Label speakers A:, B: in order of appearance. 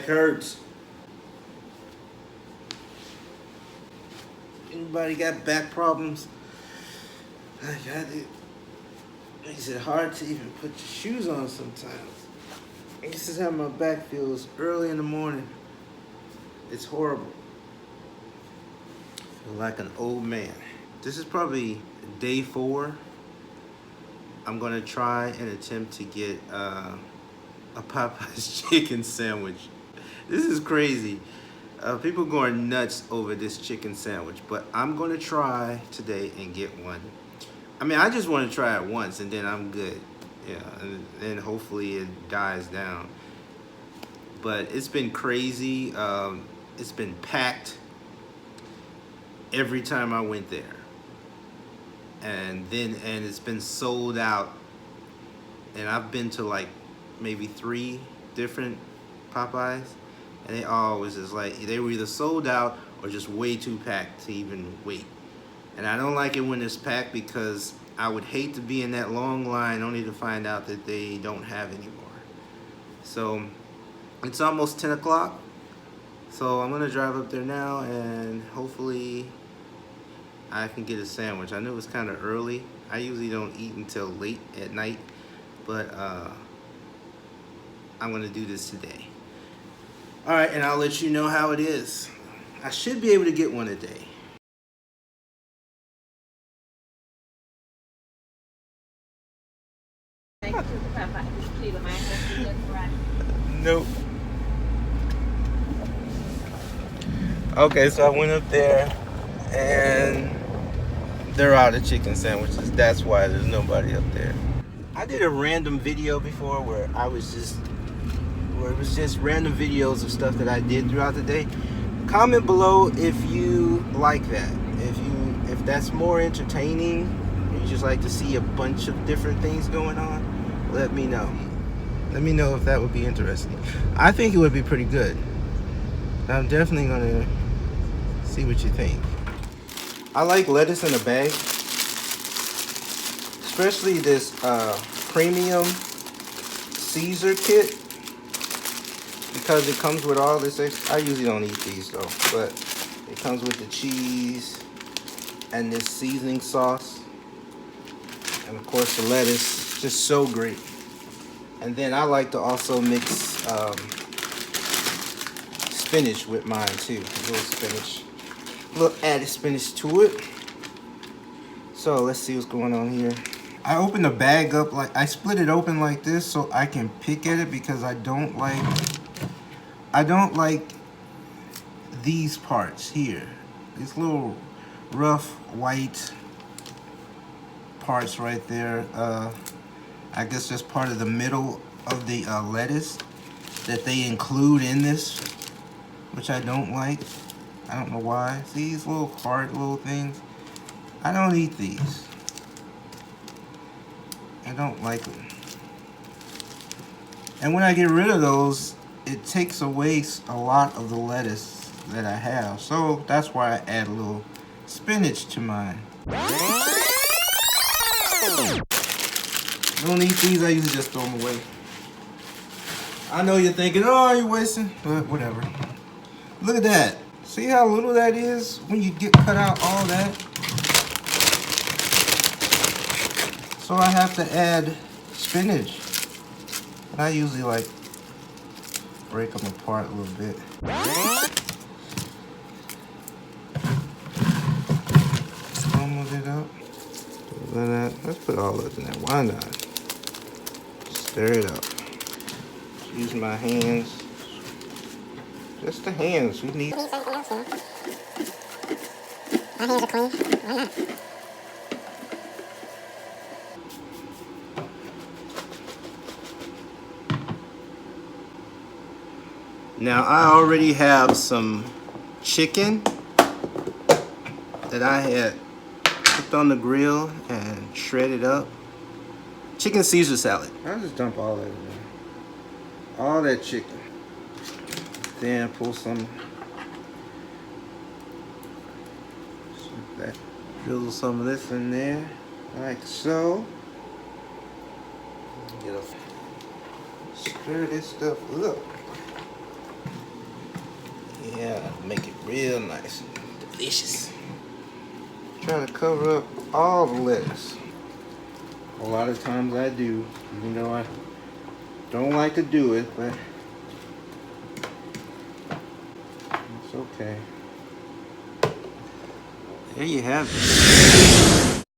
A: hurts. Anybody got back problems? Makes it hard to even put your shoes on sometimes. This is how my back feels early in the morning. It's horrible. I feel like an old man. This is probably day 4. I'm gonna try and attempt to get a Popeye's chicken sandwich. This is crazy. People going nuts over this chicken sandwich, but I'm gonna try today and get one. I mean, I just want to try it once and then I'm good. Yeah, and then hopefully it dies down. But it's been crazy. It's been packed every time I went there. And it's been sold out. And I've been to like maybe 3 different Popeyes, and they all was just like, they were either sold out or just way too packed to even wait. And I don't like it when it's packed because I would hate to be in that long line only to find out that they don't have anymore. So it's almost 10 o'clock. So I'm gonna drive up there now and hopefully I can get a sandwich. I know it's kind of early. I usually don't eat until late at night, but I'm gonna do this today. All right, and I'll let you know how it is. I should be able to get one a day. Nope. Okay, so I went up there and they're out of chicken sandwiches. That's why there's nobody up there. I did a random video before where it was just random videos of stuff that I did throughout the day. Comment below if you like that. If that's more entertaining, or you just like to see a bunch of different things going on, let me know. Let me know if that would be interesting. I think it would be pretty good. I'm definitely gonna see what you think. I like lettuce in a bag, especially this premium Caesar kit, because it comes with all this extra. I usually don't eat these though, but it comes with the cheese and this seasoning sauce, and of course the lettuce. It's just so great. And then I like to also mix spinach with mine too. A little spinach, a little added spinach to it. So let's see what's going on here. I opened the bag up, like I split it open like this so I can pick at it, because I don't like these parts here. These little rough white parts right there. I guess that's part of the middle of the lettuce that they include in this, which I don't like. I don't know why. See these little hard little things? I don't eat these. I don't like them. And when I get rid of those, it takes away a lot of the lettuce that I have. So that's why I add a little spinach to mine. Don't eat these, I usually just throw them away. I know you're thinking, oh, you're wasting, but whatever. Look at that. See how little that is when you cut out all that? So I have to add spinach. And I usually like break them apart a little bit. Almost it up. Let's put all of it in there. Why not? Stir it up. Use my hands. Just the hands. We need. My hands are clean. Why not? Now I already have some chicken that I had cooked on the grill and shredded up. Chicken Caesar salad. I'll just dump all that in there. All that chicken. Then pull some that. Drizzle some of this in there, like so. Stir this stuff up. Yeah, make it real nice and delicious. Trying to cover up all the lettuce. A lot of times I do, even though I don't like to do it, but it's okay. There you have it.